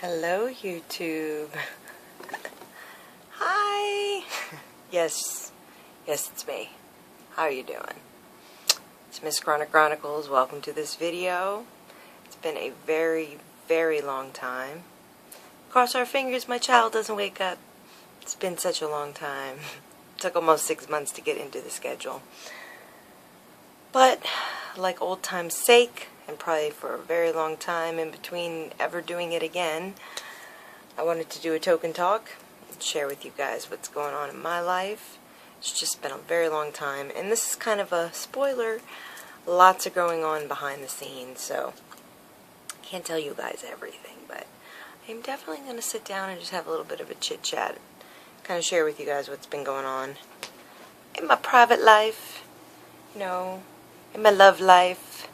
Hello, YouTube. Hi. Yes, it's me. How are you doing? It's Miss Chronic Chronicles. Welcome to this video. It's been a very, very long time. Cross our fingers my child doesn't wake up. It's been such a long time. It took almost 6 months to get into the schedule. But, like old time's sake, and probably for a very long time in between ever doing it again, I wanted to do a token talk and share with you guys what's going on in my life. It's just been a very long time, and this is kind of a spoiler. Lots are going on behind the scenes, so I can't tell you guys everything, but I'm definitely going to sit down and just have a little bit of a chit-chat, kind of share with you guys what's been going on in my private life, you know, in my love life,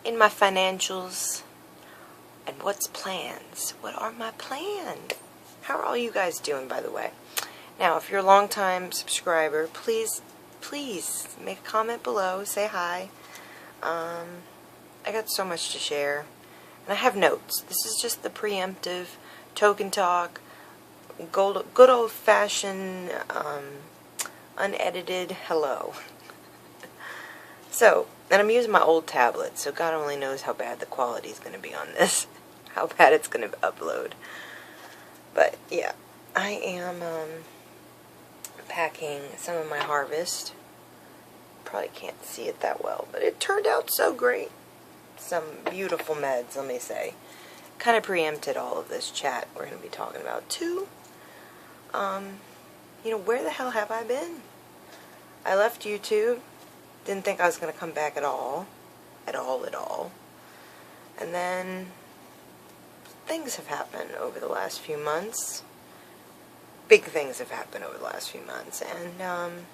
in my financials, and what's plans? What are my plans? How are all you guys doing, by the way? Now, if you're a long-time subscriber, please make a comment below, say hi. I got so much to share, and I have notes. This is just the preemptive token talk, good old-fashioned, unedited hello. So, and I'm using my old tablet, so God only knows how bad the quality is going to be on this, how bad it's going to upload. But, yeah, I am packing some of my harvest. Probably can't see it that well, but it turned out so great. Some beautiful meds, let me say. Kind of preempted all of this chat we're going to be talking about, too. You know, where the hell have I been? I left YouTube. Didn't think I was going to come back at all. At all. And then things have happened over the last few months. Big things have happened over the last few months. And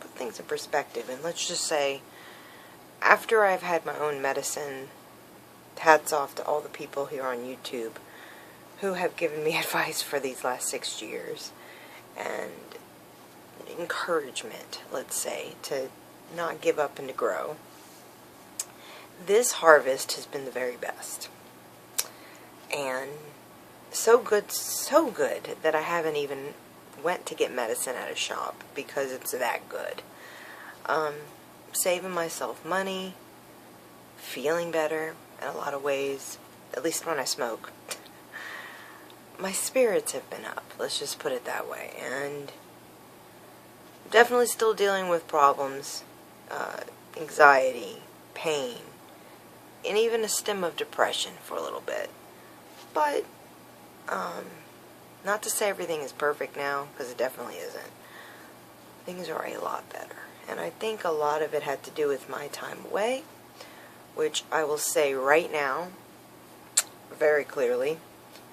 put things in perspective. And let's just say, after I've had my own medicine, hats off to all the people here on YouTube who have given me advice for these last 6 years. And encouragement, let's say, to not give up and to grow. This harvest has been the very best. And so good that I haven't even went to get medicine at a shop because it's that good. Saving myself money, feeling better in a lot of ways, at least when I smoke. My spirits have been up, let's just put it that way. And definitely still dealing with problems. Anxiety, pain, and even a stem of depression for a little bit. But, not to say everything is perfect now, because it definitely isn't. Things are a lot better. And I think a lot of it had to do with my time away, which I will say right now, very clearly,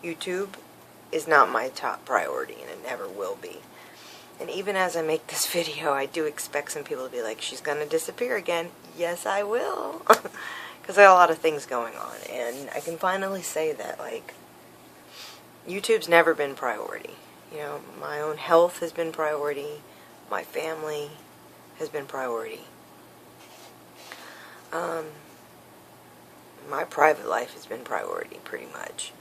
YouTube is not my top priority, and it never will be. And even as I make this video, I do expect some people to be like, she's going to disappear again. Yes, I will. Because I got a lot of things going on. And I can finally say that, like, YouTube's never been priority. You know, my own health has been priority. My family has been priority. My private life has been priority, pretty much.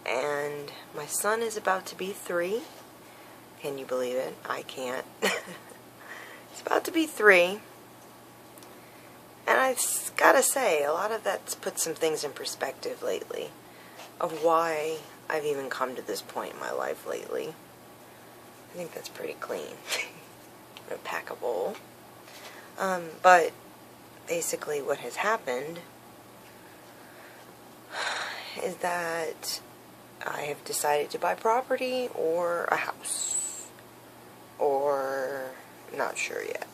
And my son is about to be 3. Can you believe it? I can't. It's about to be 3. And I gotta say, a lot of that's put some things in perspective lately. Of why I've even come to this point in my life lately. I think that's pretty clean. I'm gonna pack a bowl. But basically what has happened is that I have decided to buy property or a house. Or, not sure yet,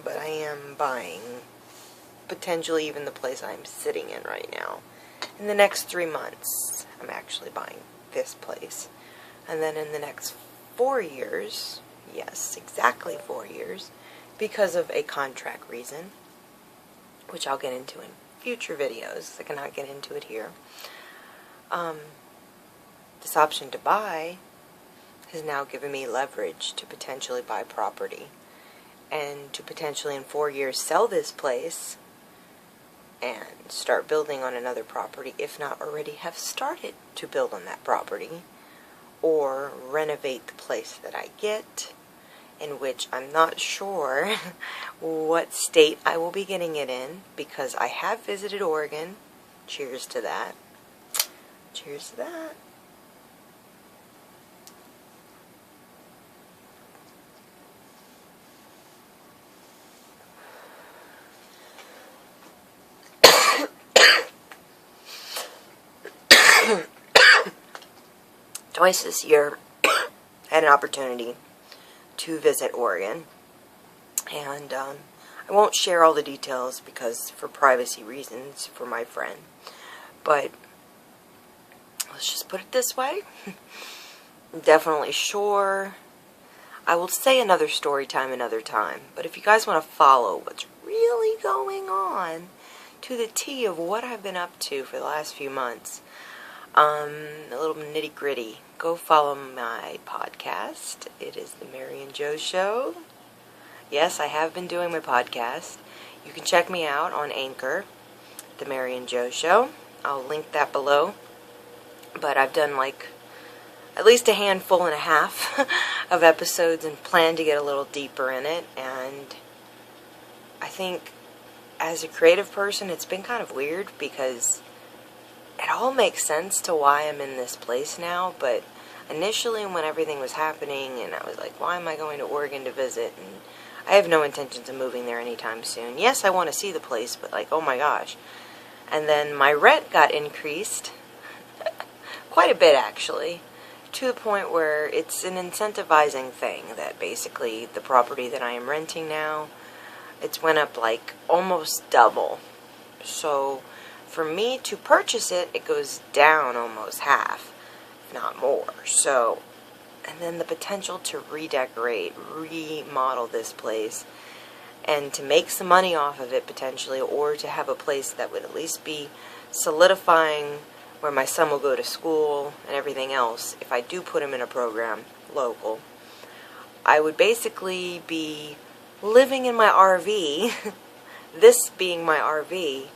but I am buying, potentially even the place I'm sitting in right now. In the next 3 months, I'm actually buying this place. And then in the next 4 years, yes, exactly 4 years, because of a contract reason, which I'll get into in future videos, I cannot get into it here. This option to buy has now given me leverage to potentially buy property and to potentially in 4 years sell this place and start building on another property, if not already have started to build on that property, or renovate the place that I get, in which I'm not sure what state I will be getting it in, because I have visited Oregon. Cheers to that. Cheers to that. Twice this year, I had an opportunity to visit Oregon, and I won't share all the details because for privacy reasons for my friend, but let's just put it this way. I'm definitely sure. I will say another story time another time, but if you guys want to follow what's really going on to the T of what I've been up to for the last few months, a little nitty gritty, go follow my podcast. It is the Mary and Joe Show. Yes, I have been doing my podcast. You can check me out on Anchor, the Mary and Joe Show. I'll link that below. But I've done like at least a handful and a half of episodes and plan to get a little deeper in it. And I think as a creative person, it's been kind of weird because it all makes sense to why I'm in this place now, but initially when everything was happening and I was like, why am I going to Oregon to visit? And I have no intentions of moving there anytime soon. Yes, I want to see the place, but like, oh my gosh. And then my rent got increased, quite a bit actually, to the point where it's an incentivizing thing that basically the property that I am renting now, it's went up like almost double. So for me to purchase it, it goes down almost half, if not more. So, and then the potential to redecorate, remodel this place, and to make some money off of it potentially, or to have a place that would at least be solidifying where my son will go to school and everything else. If I do put him in a program local, I would basically be living in my RV, this being my RV,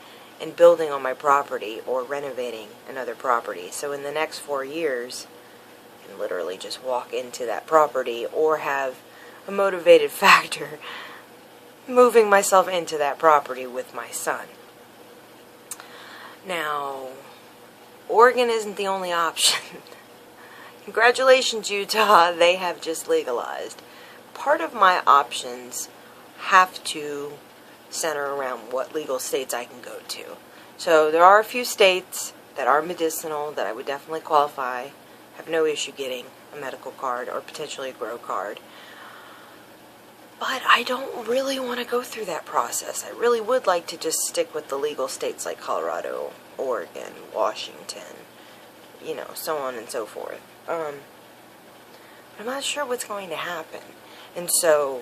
and building on my property or renovating another property. So in the next 4 years, I can literally just walk into that property or have a motivated factor moving myself into that property with my son. Now, Oregon isn't the only option. Congratulations, Utah, they have just legalized. Part of my options have to center around what legal states I can go to. So there are a few states that are medicinal that I would definitely qualify, have no issue getting a medical card or potentially a grow card. But I don't really want to go through that process. I really would like to just stick with the legal states like Colorado, Oregon, Washington, you know, so on and so forth. But I'm not sure what's going to happen. And so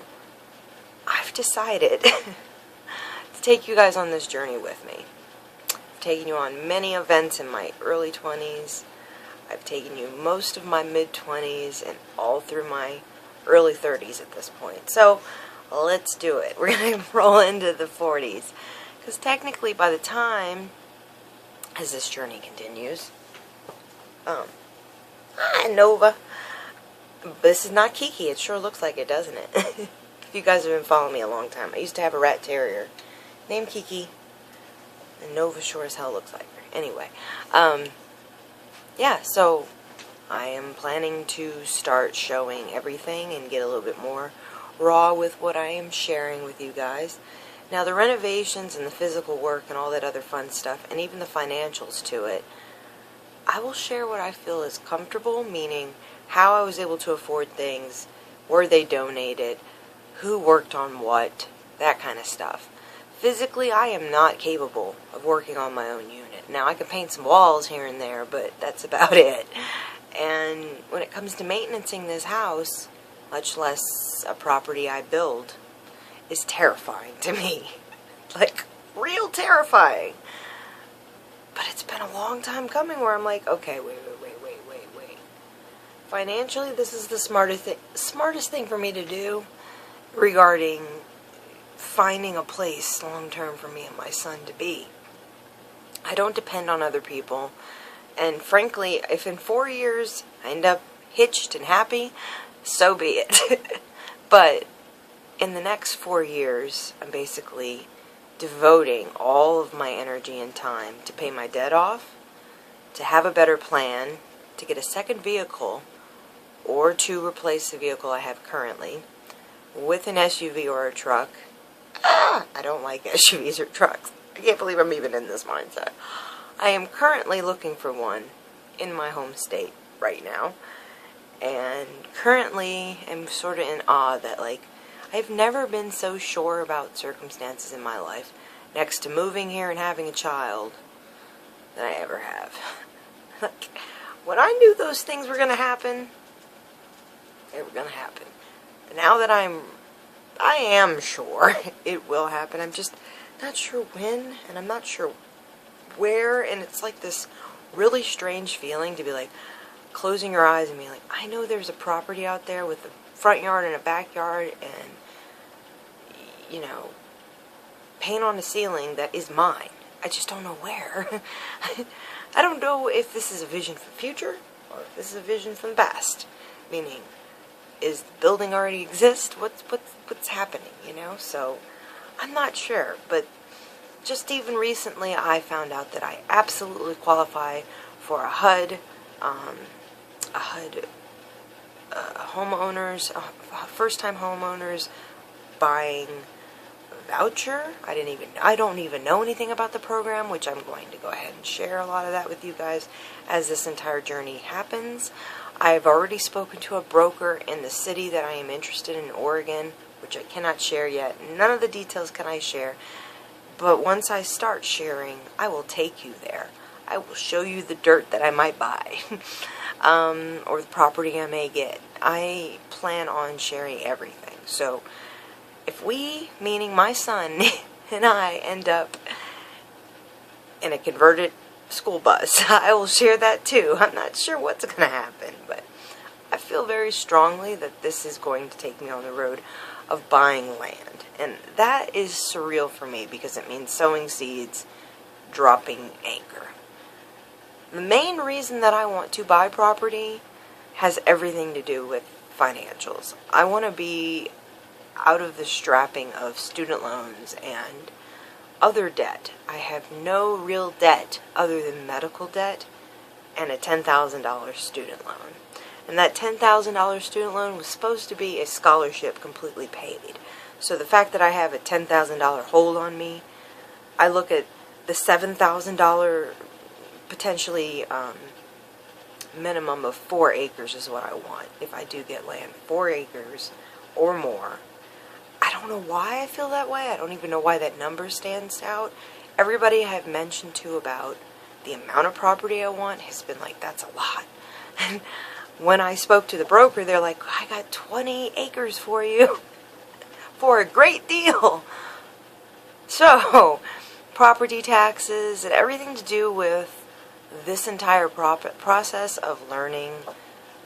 I've decided to take you guys on this journey with me. I've taken you on many events in my early 20s. I've taken you most of my mid-20s and all through my early 30s at this point. So let's do it. We're going to roll into the 40s. Because technically by the time, as this journey continues, hi Nova. This is not Kiki. It sure looks like it, doesn't it? If you guys have been following me a long time. I used to have a rat terrier named Kiki, and Nova sure as hell looks like her. Anyway, yeah, so I am planning to start showing everything and get a little bit more raw with what I am sharing with you guys. Now, the renovations and the physical work and all that other fun stuff, and even the financials to it, I will share what I feel is comfortable, meaning how I was able to afford things, were they donated, who worked on what, that kind of stuff. Physically, I am not capable of working on my own unit. Now, I can paint some walls here and there, but that's about it. And when it comes to maintaining this house, much less a property I build, is terrifying to me. Like, real terrifying. But it's been a long time coming where I'm like, okay, wait. Financially, this is the smartest thing for me to do regarding finding a place long-term for me and my son to be. I don't depend on other people. And frankly, if in 4 years I end up hitched and happy, so be it. But in the next 4 years, I'm basically devoting all of my energy and time to pay my debt off, to have a better plan, to get a second vehicle, or to replace the vehicle I have currently with an SUV or a truck. I don't like SUVs or trucks. I can't believe I'm even in this mindset. I am currently looking for one in my home state right now, and currently I'm sort of in awe that, like, I've never been so sure about circumstances in my life, next to moving here and having a child, than I ever have. Like, when I knew those things were going to happen, they were going to happen. And now that I am sure it will happen, I'm just not sure when, and I'm not sure where, and it's like this really strange feeling to be like, closing your eyes and being like, I know there's a property out there with a front yard and a backyard and, you know, paint on the ceiling that is mine. I just don't know where. I don't know if this is a vision for the future or if this is a vision from the past. Meaning, is the building already exist? What's happening, you know? So, I'm not sure, but just even recently I found out that I absolutely qualify for a HUD, homeowners, first-time homeowners buying voucher. I don't even know anything about the program, which I'm going to go ahead and share a lot of that with you guys as this entire journey happens. I've already spoken to a broker in the city that I am interested in Oregon, which I cannot share yet. None of the details can I share, but once I start sharing, I will take you there. I will show you the dirt that I might buy, or the property I may get. I plan on sharing everything. So if we, meaning my son and I, end up in a converted school bus, I will share that too. I'm not sure what's going to happen, but I feel very strongly that this is going to take me on the road of buying land. And that is surreal for me because it means sowing seeds, dropping anchor. The main reason that I want to buy property has everything to do with financials. I want to be out of the strapping of student loans and other debt. I have no real debt other than medical debt and a $10,000 student loan. And that $10,000 student loan was supposed to be a scholarship completely paid. So the fact that I have a $10,000 hold on me, I look at the $7,000 potentially minimum of 4 acres is what I want if I do get land. 4 acres or more. I don't know why I feel that way. I don't even know why that number stands out. Everybody I've mentioned to about the amount of property I want has been like, that's a lot. And when I spoke to the broker, they're like, I got 20 acres for you for a great deal. So, property taxes and everything to do with this entire process of learning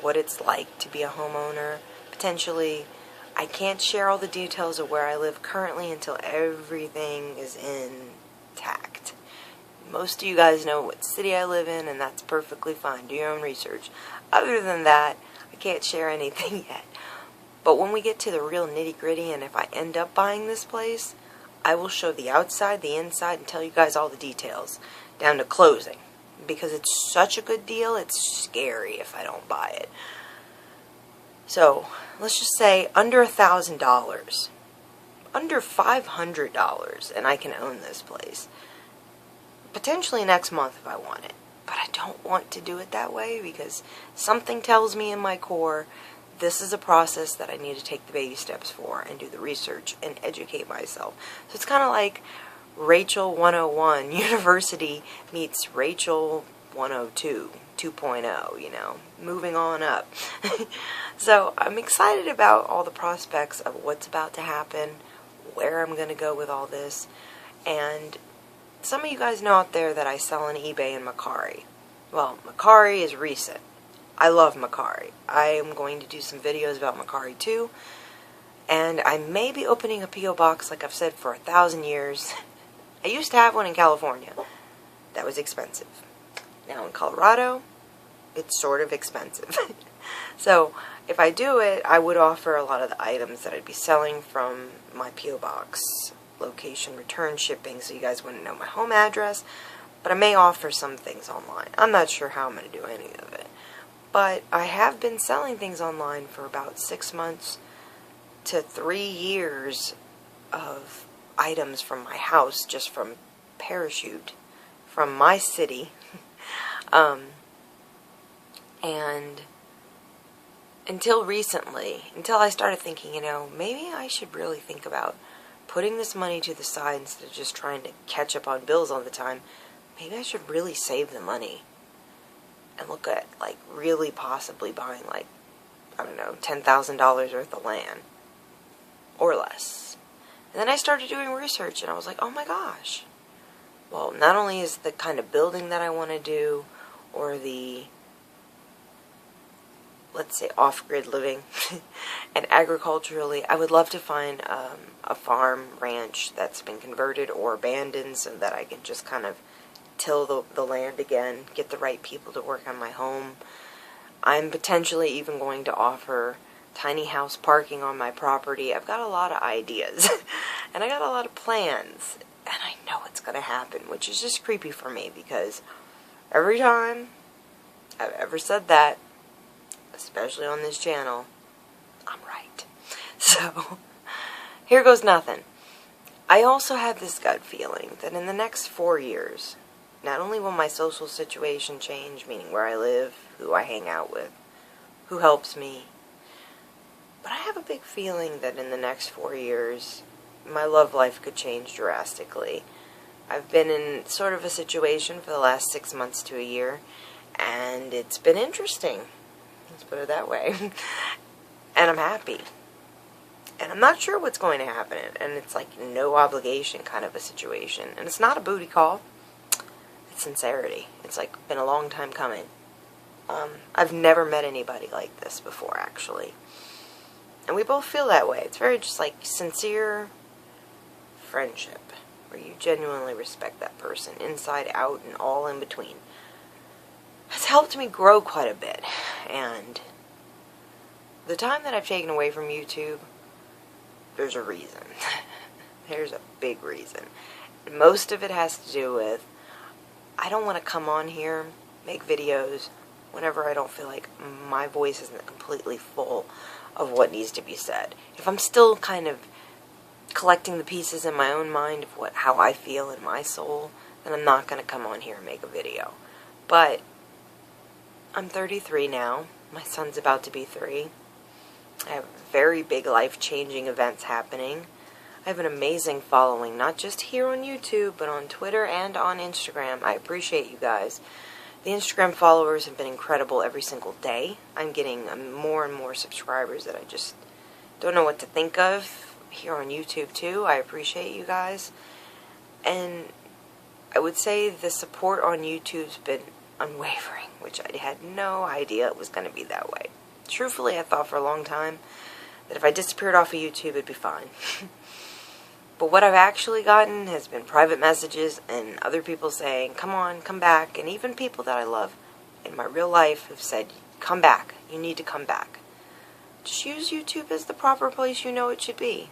what it's like to be a homeowner. Potentially, I can't share all the details of where I live currently until everything is intact. Most of you guys know what city I live in, and that's perfectly fine. Do your own research. Other than that, I can't share anything yet. But when we get to the real nitty-gritty, and if I end up buying this place, I will show the outside, the inside, and tell you guys all the details, down to closing. Because it's such a good deal, it's scary if I don't buy it. So, let's just say under $1,000, under $500, and I can own this place. Potentially next month if I want it. But I don't want to do it that way because something tells me in my core this is a process that I need to take the baby steps for and do the research and educate myself. So it's kind of like Rachel 101 University meets Rachel 102 2.0, you know, moving on up. So I'm excited about all the prospects of what's about to happen, where I'm going to go with all this, and some of you guys know out there that I sell on eBay and Mercari. Well, Mercari is recent. I love Mercari. I am going to do some videos about Mercari too, and I may be opening a P.O. box like I've said for 1,000 years. I used to have one in California, that was expensive. Now in Colorado, it's sort of expensive. So if I do it, I would offer a lot of the items that I'd be selling from my P.O. Box, location, return, shipping, so you guys wouldn't know my home address. But I may offer some things online. I'm not sure how I'm going to do any of it. But I have been selling things online for about 6 months to 3 years of items from my house, just from Parachute, from my city. And until recently, until I started thinking, maybe I should really think about putting this money to the side instead of just trying to catch up on bills all the time. Maybe I should really save the money and look at, like, really possibly buying, like, I don't know, $10,000 worth of land or less. And then I started doing research, and I was like, oh my gosh. Well, not only is the kind of building that I want to do, or the, let's say, off-grid living, and agriculturally, I would love to find a farm, ranch that's been converted or abandoned so that I can just kind of till the land again, get the right people to work on my home. I'm potentially even going to offer tiny house parking on my property. I've got a lot of ideas, and I got a lot of plans, and I know it's going to happen, which is just creepy for me, because every time I've ever said that, especially on this channel, I'm right. So, here goes nothing. I also have this gut feeling that in the next 4 years, not only will my social situation change, meaning where I live, who I hang out with, who helps me, but I have a big feeling that in the next 4 years, my love life could change drastically. I've been in sort of a situation for the last 6 months to a year, and it's been interesting. Let's put it that way. And I'm happy. And I'm not sure what's going to happen, and it's like no obligation kind of a situation. And it's not a booty call. It's sincerity. It's like been a long time coming. I've never met anybody like this before, actually. And we both feel that way. It's very just like sincere friendship, where you genuinely respect that person, inside, out, and all in between. It's helped me grow quite a bit. And the time that I've taken away from YouTube, there's a reason. There's a big reason. And most of it has to do with, I don't want to come on here, make videos, whenever I don't feel like my voice isn't completely full of what needs to be said. If I'm still kind of collecting the pieces in my own mind of how I feel in my soul, then I'm not going to come on here and make a video. But I'm 33 now. My son's about to be 3. I have very big life-changing events happening. I have an amazing following, not just here on YouTube, but on Twitter and on Instagram. I appreciate you guys. The Instagram followers have been incredible every single day. I'm getting more and more subscribers that I just don't know what to think of. Here on YouTube too, I appreciate you guys. And I would say the support on YouTube's been unwavering, which I had no idea it was going to be that way. Truthfully, I thought for a long time that if I disappeared off of YouTube, it'd be fine. But what I've actually gotten has been private messages and other people saying, come on, come back. And even people that I love in my real life have said, come back. You need to come back. Just use YouTube as the proper place you know it should be.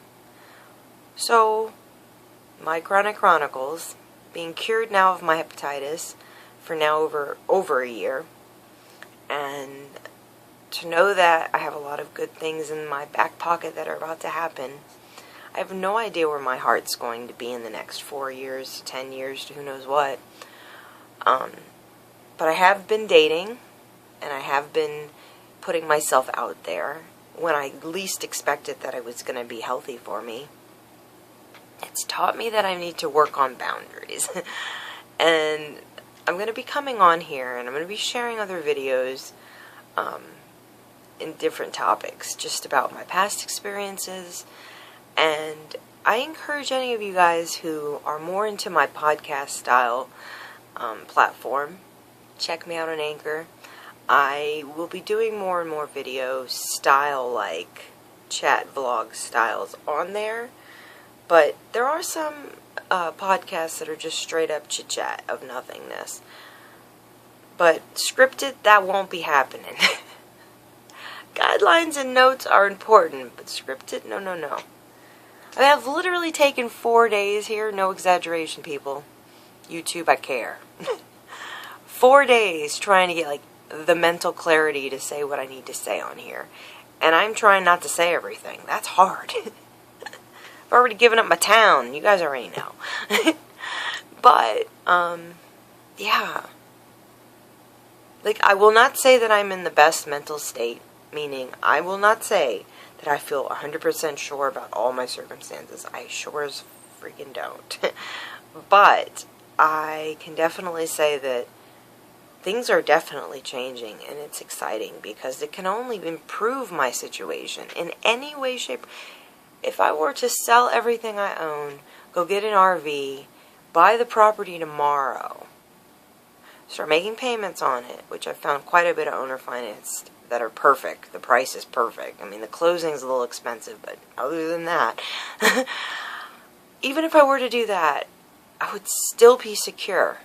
So, my Chronic Chronicles, being cured now of my hepatitis for now over a year, and to know that I have a lot of good things in my back pocket that are about to happen. I have no idea where my heart's going to be in the next 4 years, 10 years, who knows what. But I have been dating, and I have been putting myself out there when I least expected that it was going to be healthy for me. It's taught me that I need to work on boundaries. And I'm going to be coming on here, and I'm going to be sharing other videos in different topics, just about my past experiences. And I encourage any of you guys who are more into my podcast style platform, check me out on Anchor. I will be doing more and more video style, like chat vlog styles on there. But there are some podcasts that are just straight up chit chat of nothingness. But scripted, that won't be happening. Guidelines and notes are important, but scripted, no, no, no. I mean, I've literally taken 4 days here, no exaggeration, people. YouTube, I care. 4 days trying to get, like, the mental clarity to say what I need to say on here. And I'm trying not to say everything. That's hard. I've already given up my town. You guys already know. But, yeah. Like, I will not say that I'm in the best mental state. Meaning, I will not say that I feel 100% sure about all my circumstances. I sure as freaking don't. But I can definitely say that things are definitely changing, and it's exciting because it can only improve my situation in any way, shape. If I were to sell everything I own, go get an RV, buy the property tomorrow, start making payments on it, which I've found quite a bit of owner financed that are perfect. The price is perfect. I mean, the closing's a little expensive, but other than that, even if I were to do that, I would still be secure.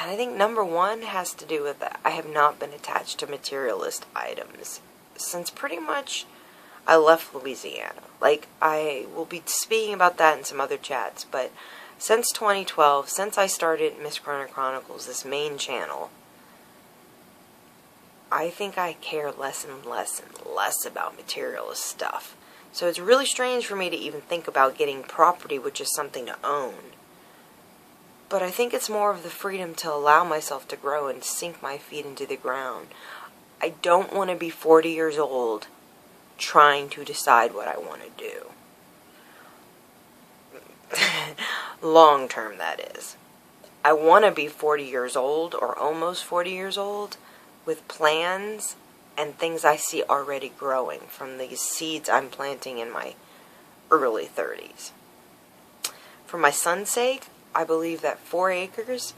And I think number one has to do with that. I have not been attached to materialist items since pretty much I left Louisiana. Like, I will be speaking about that in some other chats, but since 2012, since I started Miss Croner Chronicles, this main channel, I think I care less and less and less about materialist stuff. So it's really strange for me to even think about getting property, which is something to own. But I think it's more of the freedom to allow myself to grow and sink my feet into the ground. I don't want to be 40 years old trying to decide what I want to do. Long term, that is. I want to be 40 years old or almost 40 years old with plans and things I see already growing from these seeds I'm planting in my early 30s. For my son's sake, I believe that 4 acres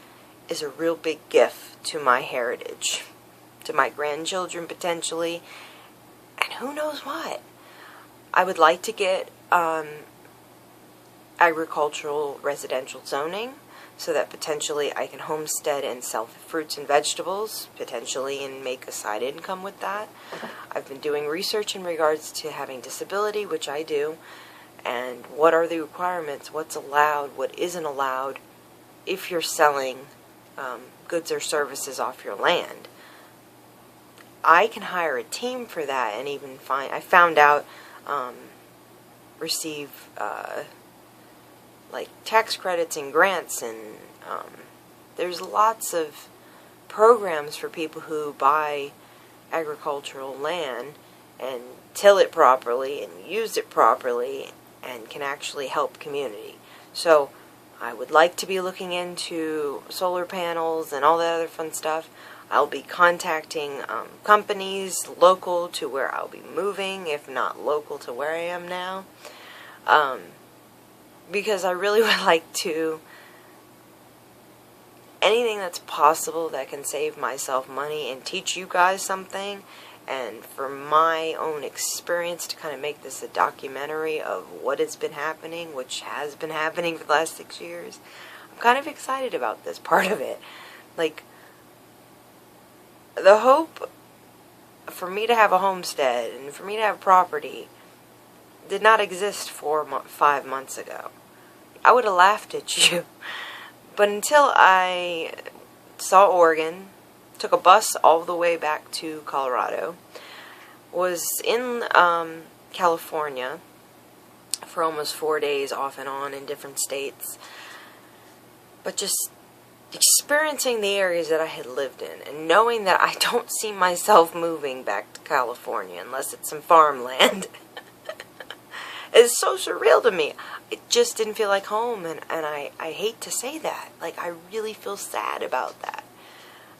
is a real big gift to my heritage, to my grandchildren potentially, and who knows what. I would like to get agricultural residential zoning so that potentially I can homestead and sell fruits and vegetables, potentially, and make a side income with that. I've been doing research in regards to having disability, which I do, and what are the requirements, what's allowed, what isn't allowed if you're selling goods or services off your land. I can hire a team for that and even I found out, receive like tax credits and grants, and there's lots of programs for people who buy agricultural land and till it properly and use it properly and can actually help community. So I would like to be looking into solar panels and all that other fun stuff. I'll be contacting companies local to where I'll be moving, if not local to where I am now. Because I really would like to, anything that's possible that can save myself money and teach you guys something, and for my own experience to kind of make this a documentary of what has been happening, which has been happening for the last 6 years. I'm kind of excited about this part of it. Like, the hope for me to have a homestead and for me to have property did not exist 5 months ago. I would have laughed at you. But until I saw Oregon, took a bus all the way back to Colorado, was in California for almost 4 days off and on in different states, but just experiencing the areas that I had lived in and knowing that I don't see myself moving back to California unless it's some farmland. It's so surreal to me. It just didn't feel like home, and I hate to say that. Like, I really feel sad about that.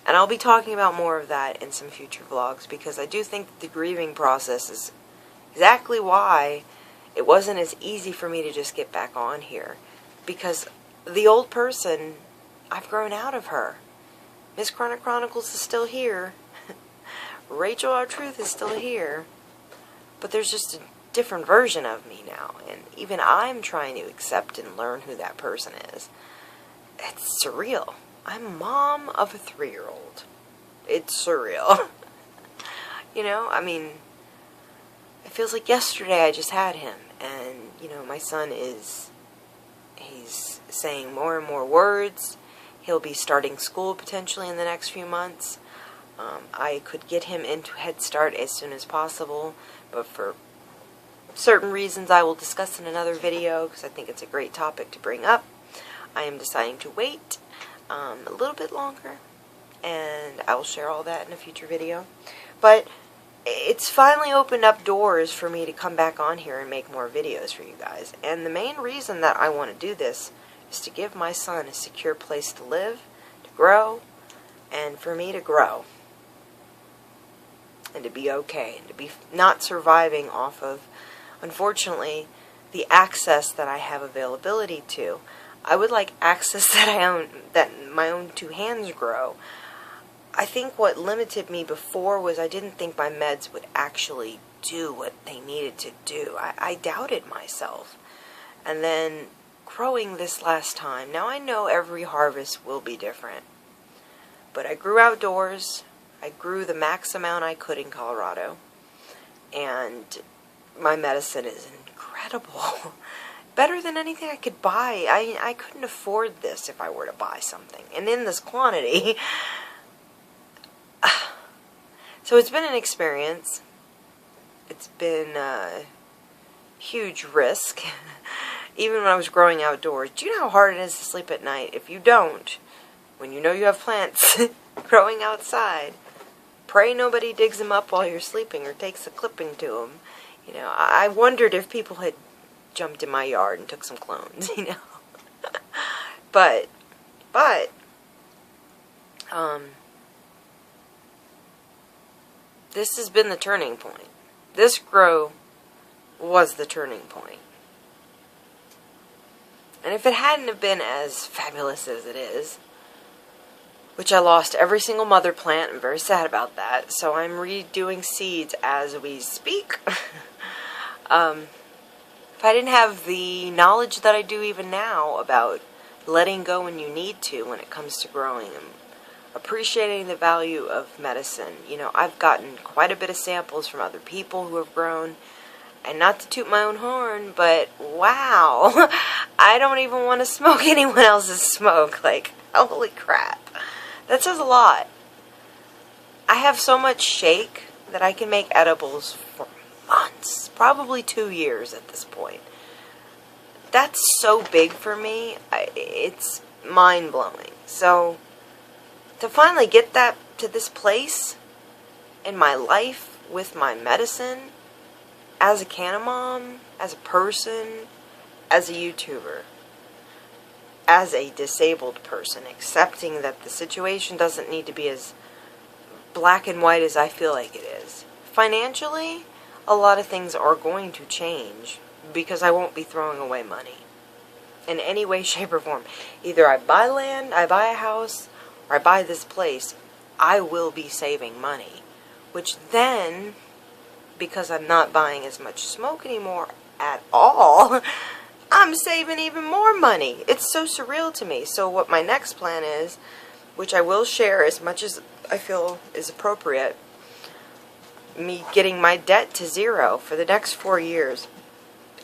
And I'll be talking about more of that in some future vlogs, because I do think that the grieving process is exactly why it wasn't as easy for me to just get back on here. Because the old person, I've grown out of her. Miss Croner Chronicles is still here. Rachel, our truth, is still here. But there's just different version of me now, and even I'm trying to accept and learn who that person is. It's surreal. I'm mom of a 3-year-old. It's surreal. You know, I mean, it feels like yesterday I just had him, and, you know, my son he's saying more and more words. He'll be starting school potentially in the next few months. I could get him into Head Start as soon as possible, but for certain reasons I will discuss in another video, because I think it's a great topic to bring up, I am deciding to wait a little bit longer, and I will share all that in a future video. But it's finally opened up doors for me to come back on here and make more videos for you guys. And the main reason that I want to do this is to give my son a secure place to live, to grow, and for me to grow. And to be okay, and to be not surviving off of, unfortunately, the access that I have availability to. I would like access that my own 2 hands grow. I think what limited me before was I didn't think my meds would actually do what they needed to do. I doubted myself. And then growing this last time, now I know every harvest will be different. But I grew outdoors. I grew the max amount I could in Colorado. And my medicine is incredible. Better than anything I could buy. I couldn't afford this if I were to buy something. And in this quantity. So it's been an experience. It's been a huge risk. Even when I was growing outdoors. Do you know how hard it is to sleep at night? If you don't, when you know you have plants growing outside, pray nobody digs them up while you're sleeping or takes a clipping to them. You know, I wondered if people had jumped in my yard and took some clones, you know. But, this has been the turning point. This grow was the turning point. And if it hadn't have been as fabulous as it is, which I lost every single mother plant, I'm very sad about that, so I'm redoing seeds as we speak. If I didn't have the knowledge that I do even now about letting go when you need to when it comes to growing and appreciating the value of medicine, you know, I've gotten quite a bit of samples from other people who have grown, and not to toot my own horn, but wow, I don't even want to smoke anyone else's smoke. Like, holy crap. That says a lot. I have so much shake that I can make edibles for months, probably 2 years at this point. That's so big for me. It's mind-blowing. So, to finally get that to this place in my life with my medicine, as a canna mom, as a person, as a YouTuber, as a disabled person, accepting that the situation doesn't need to be as black and white as I feel like it is. Financially, a lot of things are going to change because I won't be throwing away money in any way, shape, or form. Either I buy land, I buy a house, or I buy this place, I will be saving money. Which then, because I'm not buying as much smoke anymore at all, I'm saving even more money. It's so surreal to me. So what my next plan is, which I will share as much as I feel is appropriate, me getting my debt to 0 for the next 4 years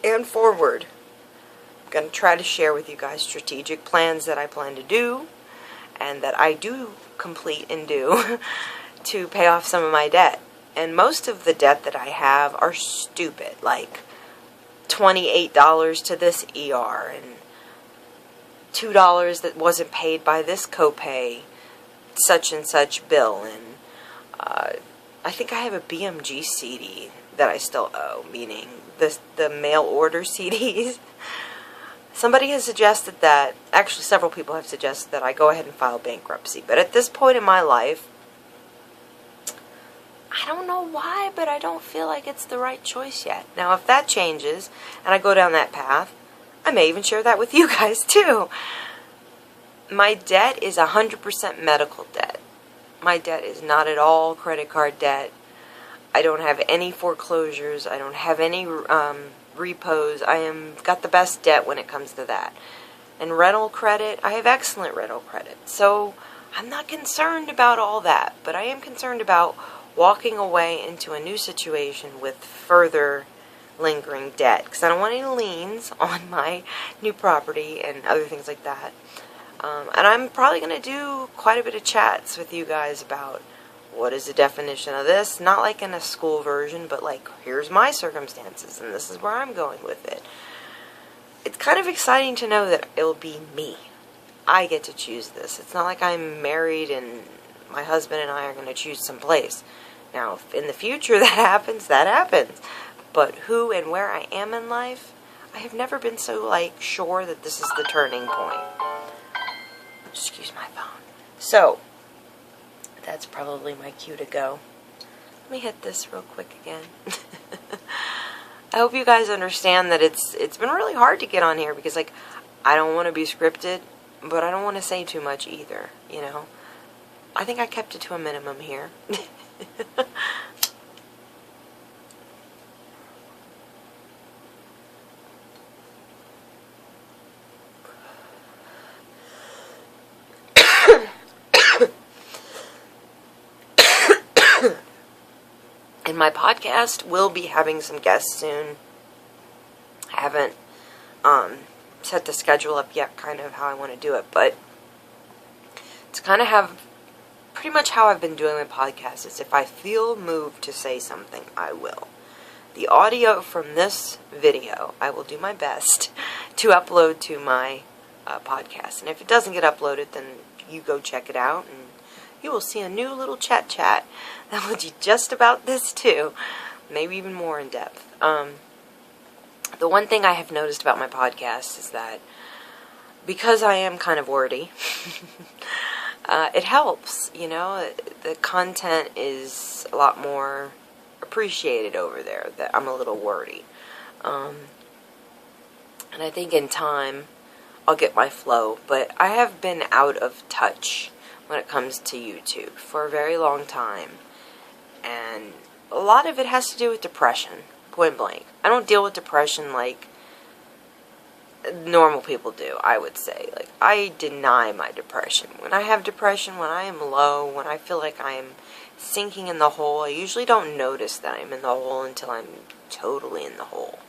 and forward. I'm going to try to share with you guys strategic plans that I plan to do and that I do complete and do to pay off some of my debt. And most of the debt that I have are stupid, like $28 to this ER and $2 that wasn't paid by this copay, such and such bill, and I think I have a BMG CD that I still owe, meaning the mail order CDs. Somebody has suggested that, actually several people have suggested that I go ahead and file bankruptcy, but at this point in my life, I don't know why, but I don't feel like it's the right choice yet. Now, if that changes, and I go down that path, I may even share that with you guys, too. My debt is 100% medical debt. My debt is not at all credit card debt. I don't have any foreclosures. I don't have any repos. Got the best debt when it comes to that. And rental credit, I have excellent rental credit. So I'm not concerned about all that, but I am concerned about walking away into a new situation with further lingering debt, because I don't want any liens on my new property and other things like that. And I'm probably going to do quite a bit of chats with you guys about what is the definition of this, not like in a school version, but like, here's my circumstances, and this is where I'm going with it. It's kind of exciting to know that it'll be me. I get to choose this. It's not like I'm married and my husband and I are going to choose some place. Now, if in the future that happens, that happens. But who and where I am in life, I have never been so, like, sure that this is the turning point. Excuse my phone. So, that's probably my cue to go. Let me hit this real quick again. I hope you guys understand that it's been really hard to get on here because, like, I don't want to be scripted, but I don't want to say too much either, you know. I think I kept it to a minimum here. And my podcast will be having some guests soon. I haven't set the schedule up yet, kind of how I want to do it, but it's kind of have pretty much how I've been doing my podcast is if I feel moved to say something, I will. The audio from this video, I will do my best to upload to my podcast. And if it doesn't get uploaded, then you go check it out, and you will see a new little chat that will do just about this too, maybe even more in depth. The one thing I have noticed about my podcast is that because I am kind of wordy, it helps, you know. The content is a lot more appreciated over there, that I'm a little wordy. And I think in time I'll get my flow, but I have been out of touch when it comes to YouTube for a very long time. And a lot of it has to do with depression, point blank. I don't deal with depression like normal people do, I would say. Like, I deny my depression. When I have depression, when I am low, when I feel like I am sinking in the hole, I usually don't notice that I'm in the hole until I'm totally in the hole.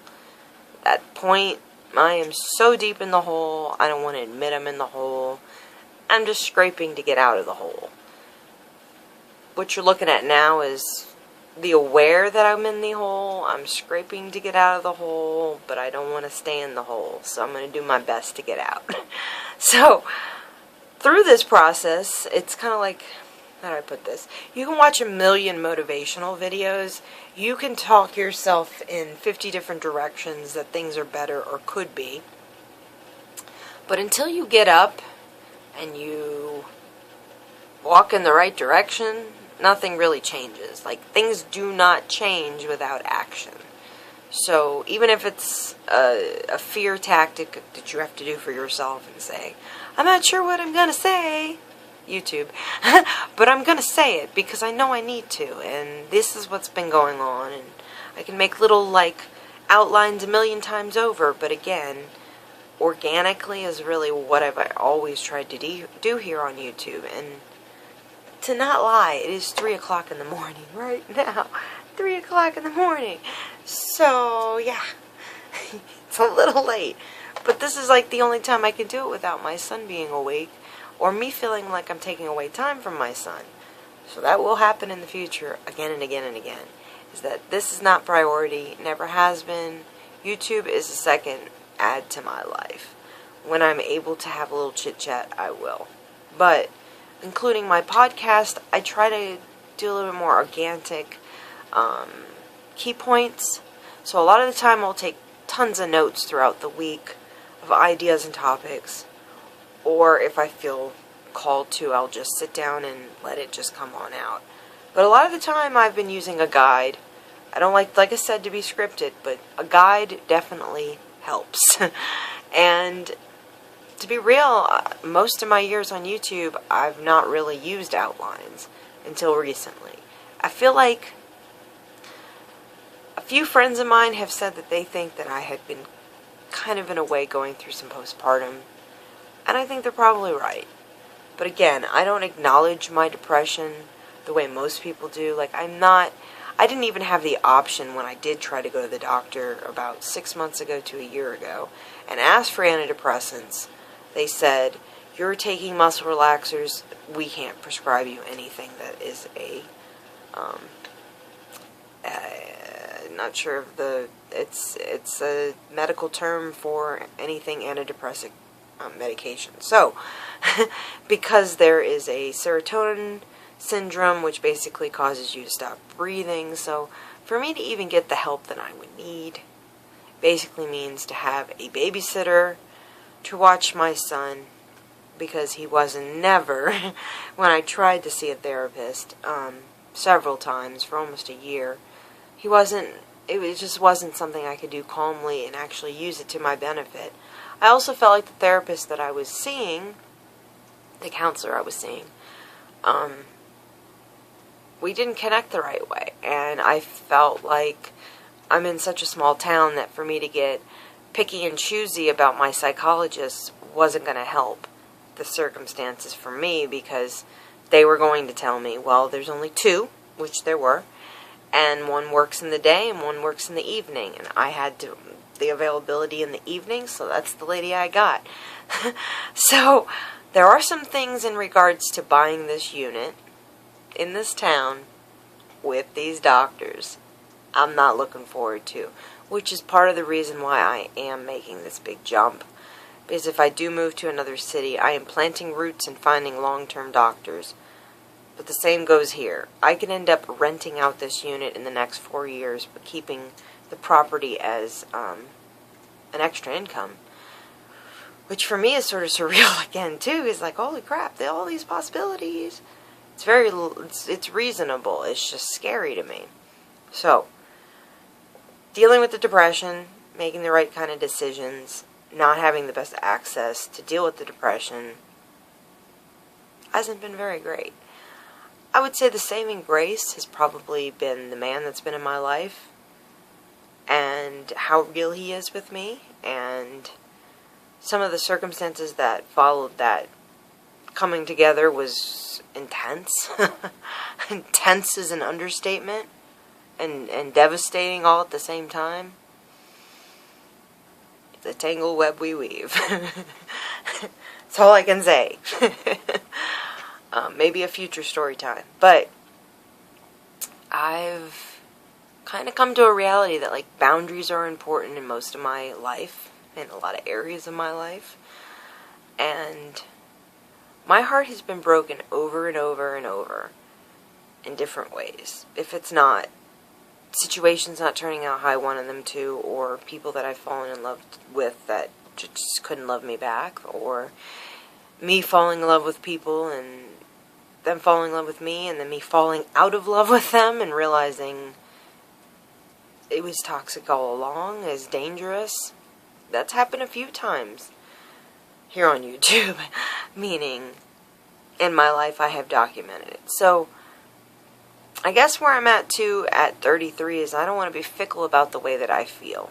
At that point, I am so deep in the hole, I don't want to admit I'm in the hole. I'm just scraping to get out of the hole. What you're looking at now is the aware that I'm in the hole. I'm scraping to get out of the hole, but I don't want to stay in the hole, so I'm going to do my best to get out. So, through this process, it's kind of like, how do I put this? You can watch a million motivational videos. You can talk yourself in 50 different directions that things are better or could be. But until you get up and you walk in the right direction, nothing really changes. Like, things do not change without action. So even if it's a fear tactic that you have to do for yourself and say, I'm not sure what I'm going to say, YouTube, but I'm going to say it because I know I need to, and this is what's been going on, and I can make little, like, outlines a million times over, but again, organically is really what I've always tried to do here on YouTube. And to not lie, it is 3 o'clock in the morning right now. 3 o'clock in the morning. So, yeah. It's a little late. But this is like the only time I can do it without my son being awake, or me feeling like I'm taking away time from my son. So that will happen in the future again and again and again. Is that this is not priority, never has been. YouTube is a second add to my life. When I'm able to have a little chit chat, I will. But including my podcast, I try to do a little bit more organic key points. So a lot of the time I'll take tons of notes throughout the week of ideas and topics. Or if I feel called to, I'll just sit down and let it just come on out. But a lot of the time I've been using a guide. I don't like I said, to be scripted, but a guide definitely helps. And to be real, most of my years on YouTube, I've not really used outlines until recently. I feel like few friends of mine have said that they think that I had been kind of in a way going through some postpartum, and I think they're probably right. But again, I don't acknowledge my depression the way most people do. Like, I didn't even have the option when I did try to go to the doctor about 6 months ago to a year ago and asked for antidepressants. They said, you're taking muscle relaxers, we can't prescribe you anything that is not sure of it's a medical term for anything antidepressant medication. So, because there is a serotonin syndrome, which basically causes you to stop breathing, so for me to even get the help that I would need, basically means to have a babysitter to watch my son, because he wasn't never, when I tried to see a therapist several times for almost a year, it just wasn't something I could do calmly and actually use it to my benefit. I also felt like the therapist that I was seeing, the counselor I was seeing, we didn't connect the right way. And I felt like I'm in such a small town that for me to get picky and choosy about my psychologist wasn't going to help the circumstances for me, because they were going to tell me, well, there's only two, which there were, and one works in the day and one works in the evening, and I had the availability in the evening, so that's the lady I got. So there are some things in regards to buying this unit in this town with these doctors I'm not looking forward to, which is part of the reason why I am making this big jump. Because if I do move to another city, I am planting roots and finding long-term doctors. But the same goes here. I could end up renting out this unit in the next 4 years, but keeping the property as an extra income. Which for me is sort of surreal again, too. It's like, holy crap, all these possibilities. It's reasonable. It's just scary to me. So, dealing with the depression, making the right kind of decisions, not having the best access to deal with the depression hasn't been very great. I would say the saving grace has probably been the man that's been in my life and how real he is with me, and some of the circumstances that followed that coming together was intense. Intense is an understatement, and devastating all at the same time. The tangled web we weave. That's all I can say. Maybe a future story time. But I've kind of come to a reality that, like, boundaries are important in most of my life, in a lot of areas of my life. And my heart has been broken over and over and over in different ways. If it's not situations not turning out how I wanted them to, or people that I've fallen in love with that just couldn't love me back, or me falling in love with people and them falling in love with me, and then me falling out of love with them and realizing it was toxic all along, is dangerous. That's happened a few times here on YouTube, meaning in my life I have documented it. So I guess where I'm at too at 33 is I don't want to be fickle about the way that I feel.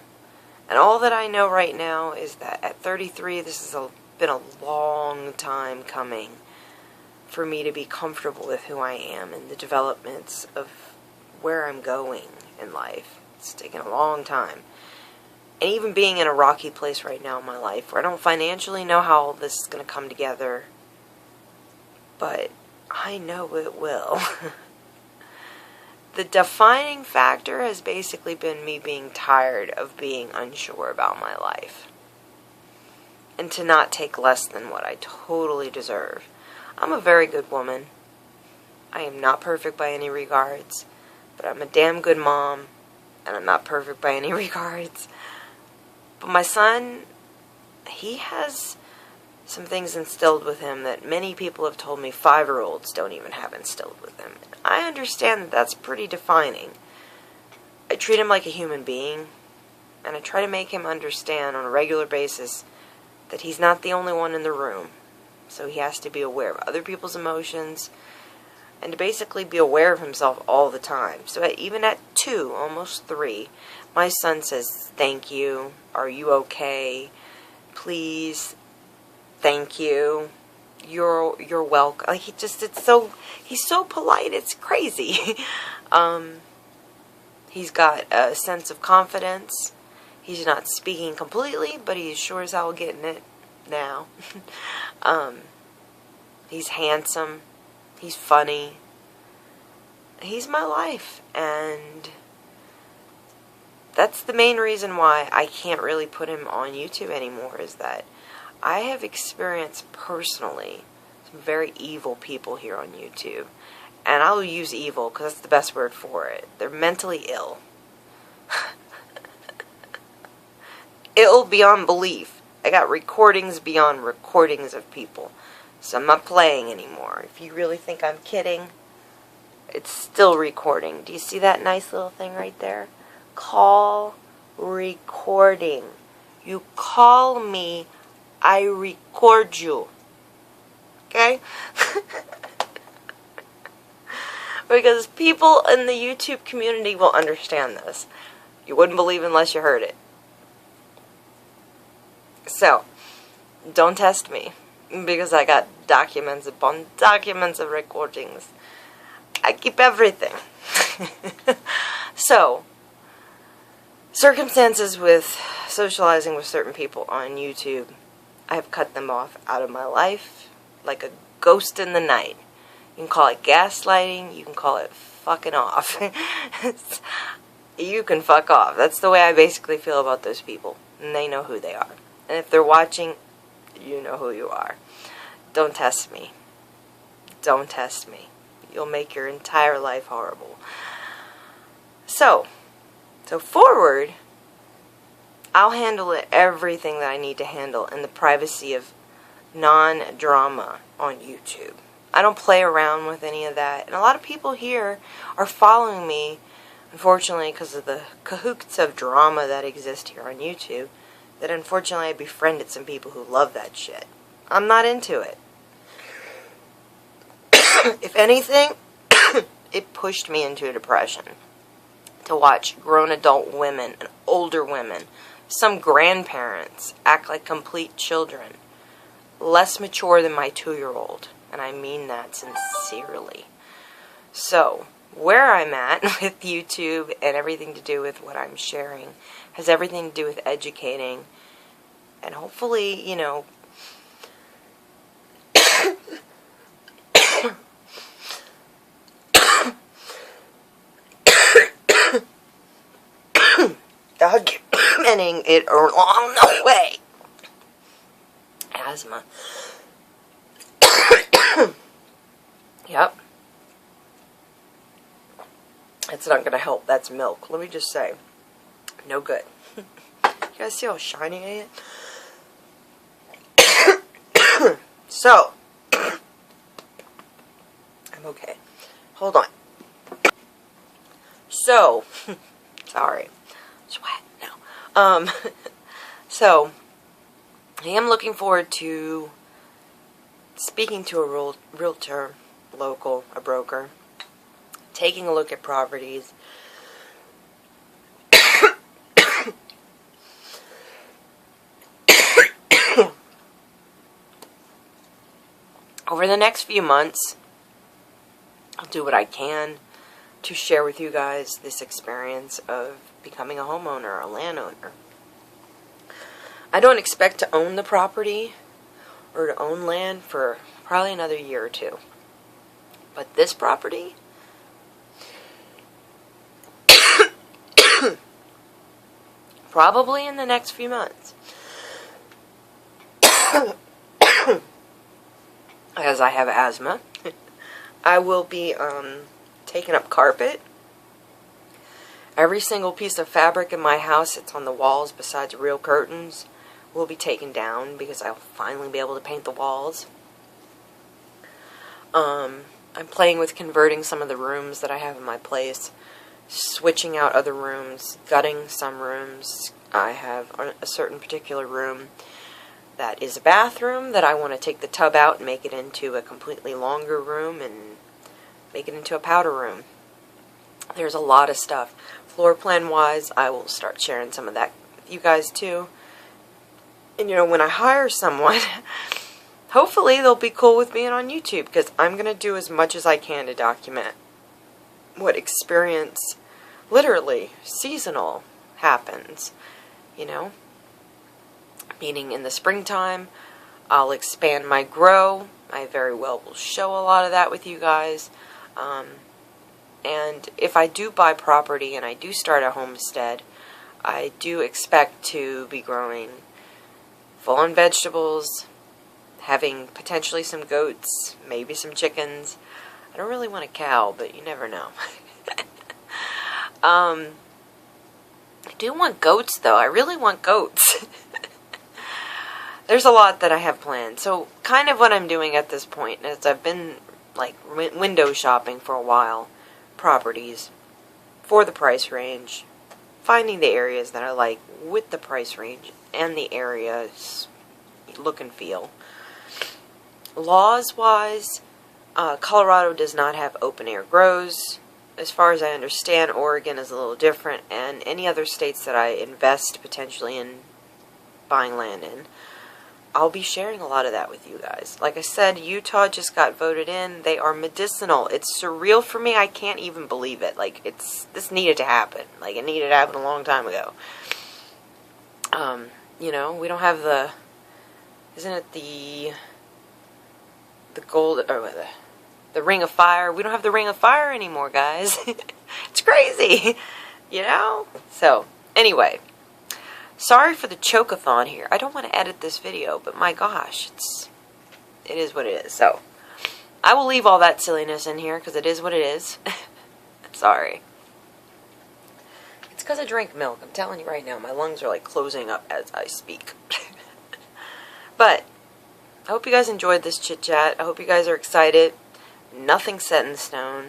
And all that I know right now is that at 33, this has been a long time coming for me to be comfortable with who I am and the developments of where I'm going in life. It's taken a long time. And even being in a rocky place right now in my life, where I don't financially know how all this is going to come together, but I know it will. The defining factor has basically been me being tired of being unsure about my life, and to not take less than what I totally deserve. I'm a very good woman. I am not perfect by any regards, but I'm a damn good mom, and I'm not perfect by any regards. But my son, he has some things instilled with him that many people have told me 5-year-olds don't even have instilled with them. I understand that that's pretty defining. I treat him like a human being, and I try to make him understand on a regular basis that he's not the only one in the room. So he has to be aware of other people's emotions, and to basically be aware of himself all the time. So even at 2, almost 3. My son says, thank you. Are you okay? Please. Thank you. You're welcome. Like, he's so polite. It's crazy. He's got a sense of confidence. He's not speaking completely, but he's sure as hell getting it now. He's handsome. He's funny. He's my life, and that's the main reason why I can't really put him on YouTube anymore, is that I have experienced personally some very evil people here on YouTube. And I'll use evil because that's the best word for it. They're mentally ill. Ill beyond belief. I got recordings beyond recordings of people. So I'm not playing anymore. If you really think I'm kidding, it's still recording. Do you see that nice little thing right there? Call recording. You call me, I record you. Okay? Because people in the YouTube community will understand this. You wouldn't believe unless you heard it. So, don't test me. Because I got documents upon documents of recordings. I keep everything. So, circumstances with socializing with certain people on YouTube, I have cut them off out of my life like a ghost in the night. You can call it gaslighting, you can call it fucking off. You can fuck off. That's the way I basically feel about those people. And they know who they are. And if they're watching, you know who you are. Don't test me. Don't test me. You'll make your entire life horrible. So forward, I'll handle everything that I need to handle in the privacy of non-drama on YouTube. I don't play around with any of that. And a lot of people here are following me, unfortunately, because of the cahoots of drama that exist here on YouTube, that unfortunately I befriended some people who love that shit. I'm not into it. If anything, it pushed me into a depression to watch grown adult women and older women, some grandparents, act like complete children, less mature than my 2-year-old. And I mean that sincerely. So, where I'm at with YouTube and everything to do with what I'm sharing has everything to do with educating and hopefully, you know, documenting it along the way. Asthma. Yep. It's not going to help. That's milk. Let me just say. No good. You guys see how shiny I am? So. I'm okay. Hold on. So. Sorry. Sweat. No. So. I am looking forward to speaking to a realtor, local, a broker, taking a look at properties, over the next few months. I'll do what I can to share with you guys this experience of becoming a homeowner, a landowner. I don't expect to own the property or to own land for probably another year or two. But this property, probably in the next few months. As I have asthma, I will be taking up carpet. Every single piece of fabric in my house that's on the walls besides real curtains will be taken down because I'll finally be able to paint the walls. I'm playing with converting some of the rooms that I have in my place, switching out other rooms, gutting some rooms. I have a certain particular room that is a bathroom that I want to take the tub out and make it into a completely longer room and make it into a powder room. There's a lot of stuff. Floor plan wise, I will start sharing some of that with you guys too. And you know, when I hire someone, hopefully they'll be cool with being on YouTube, because I'm going to do as much as I can to document what experience, literally, seasonal happens, you know. Meaning in the springtime, I'll expand my grow. I very well will show a lot of that with you guys. And if I do buy property and I do start a homestead, I do expect to be growing full-on vegetables, having potentially some goats, maybe some chickens. I don't really want a cow, but you never know. I do want goats, though. I really want goats. There's a lot that I have planned. So kind of what I'm doing at this point is I've been like window shopping for a while. Properties for the price range. Finding the areas that I like with the price range and the areas look and feel. Laws-wise, Colorado does not have open-air grows. As far as I understand, Oregon is a little different, and any other states that I invest potentially in buying land in, I'll be sharing a lot of that with you guys. Like I said, Utah just got voted in. They are medicinal. It's surreal for me. I can't even believe it. Like, this needed to happen. Like, it needed to happen a long time ago. You know, we don't have the, isn't it the gold, or the Ring of Fire? We don't have the Ring of Fire anymore, guys. It's crazy, you know? So, anyway, sorry for the choke-a-thon here. I don't want to edit this video, but my gosh, it is what it is. So, I will leave all that silliness in here, because it is what it is. Sorry. It's because I drank milk. I'm telling you right now, my lungs are like closing up as I speak. But I hope you guys enjoyed this chit-chat. I hope you guys are excited. Nothing's set in stone.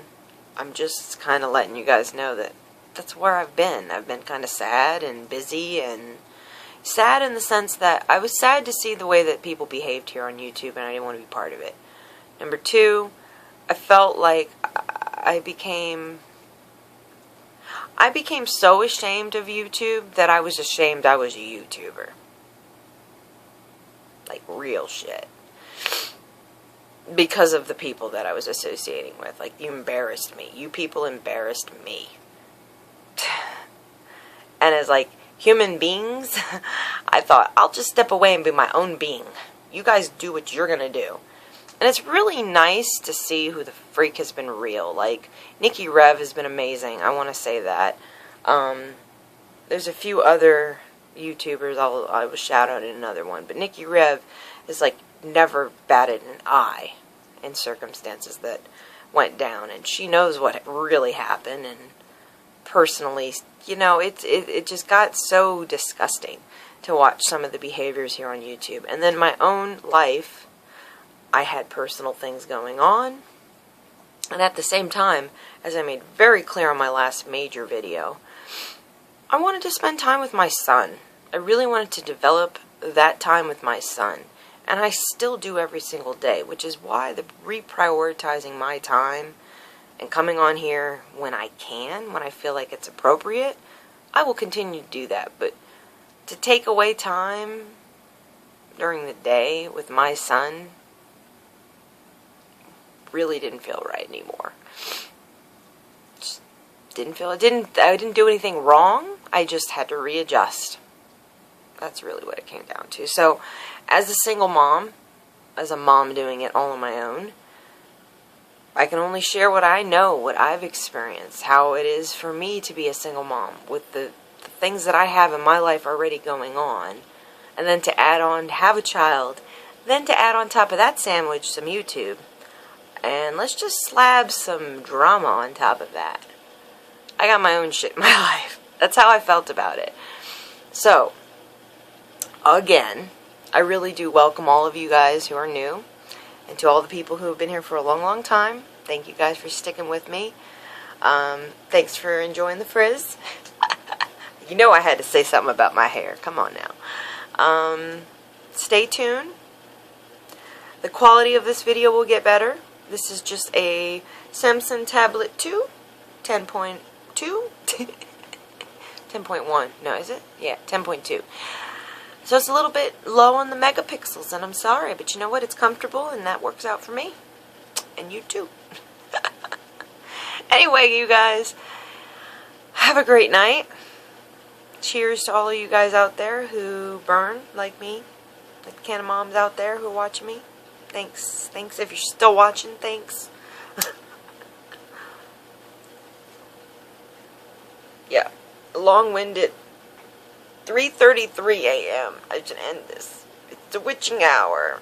I'm just kind of letting you guys know that that's where I've been. I've been kind of sad and busy, and sad in the sense that I was sad to see the way that people behaved here on YouTube, and I didn't want to be part of it. Number two, I felt like I became so ashamed of YouTube that I was ashamed I was a YouTuber. Like, real shit. Because of the people that I was associating with. Like, you embarrassed me. You people embarrassed me. And as, like, human beings, I thought, I'll just step away and be my own being. You guys do what you're gonna do. And it's really nice to see who the freak has been real. Like, Nikki Rev has been amazing. I want to say that. There's a few other YouTubers I will shout out in another one. But Nikki Rev is, like, never batted an eye in circumstances that went down. And she knows what really happened. And personally, you know, it just got so disgusting to watch some of the behaviors here on YouTube. And then my own life, I had personal things going on. And at the same time, as I made very clear on my last major video, I wanted to spend time with my son. I really wanted to develop that time with my son. And I still do every single day, which is why the reprioritizing my time and coming on here when I can, when I feel like it's appropriate, I will continue to do that. But to take away time during the day with my son really didn't feel right anymore. Just didn't feel I didn't do anything wrong. I just had to readjust. That's really what it came down to. So, as a single mom, as a mom doing it all on my own, I can only share what I know, what I've experienced, how it is for me to be a single mom with the things that I have in my life already going on, and then to add on, to have a child, then to add on top of that sandwich some YouTube, and let's just slab some drama on top of that. I got my own shit in my life. That's how I felt about it. So, again, I really do welcome all of you guys who are new, and to all the people who have been here for a long, long time. Thank you guys for sticking with me. Thanks for enjoying the frizz. You know I had to say something about my hair. Come on now. Stay tuned. The quality of this video will get better. This is just a Samsung Tablet 2, 10.0 10.1. No, is it? Yeah, 10.2. So it's a little bit low on the megapixels, and I'm sorry, but you know what? It's comfortable, and that works out for me. And you too. Anyway, you guys, have a great night. Cheers to all of you guys out there who burn like me. Like the can of moms out there who are watching me. Thanks. Thanks. If you're still watching, thanks. Yeah. Long-winded. 3:33 a.m. I should end this. It's the witching hour.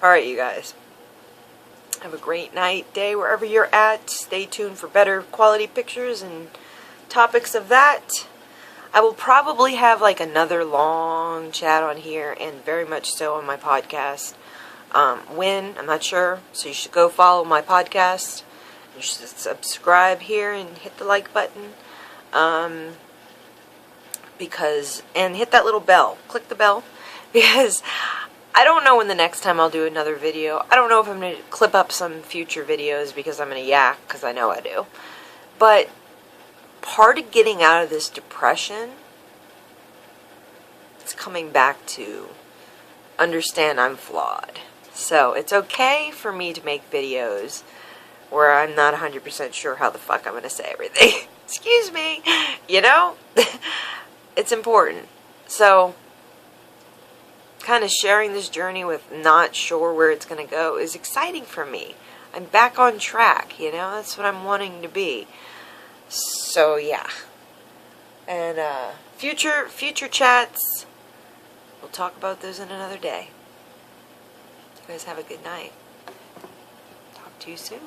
Alright, you guys. Have a great night, day, wherever you're at. Stay tuned for better quality pictures and topics of that. I will probably have like another long chat on here, and very much so on my podcast. When? I'm not sure. So you should go follow my podcast. You should subscribe here and hit the like button. And hit that little bell. Click the bell. Because I don't know when the next time I'll do another video. I don't know if I'm going to clip up some future videos because I'm going to yak, because I know I do. But part of getting out of this depression is coming back to understand I'm flawed. So it's okay for me to make videos where I'm not 100% sure how the fuck I'm going to say everything. Excuse me. You know? It's important. So kind of sharing this journey with not sure where it's going to go is exciting for me. I'm back on track, you know? That's what I'm wanting to be. So, yeah. And future chats, we'll talk about those in another day. You guys have a good night. Talk to you soon.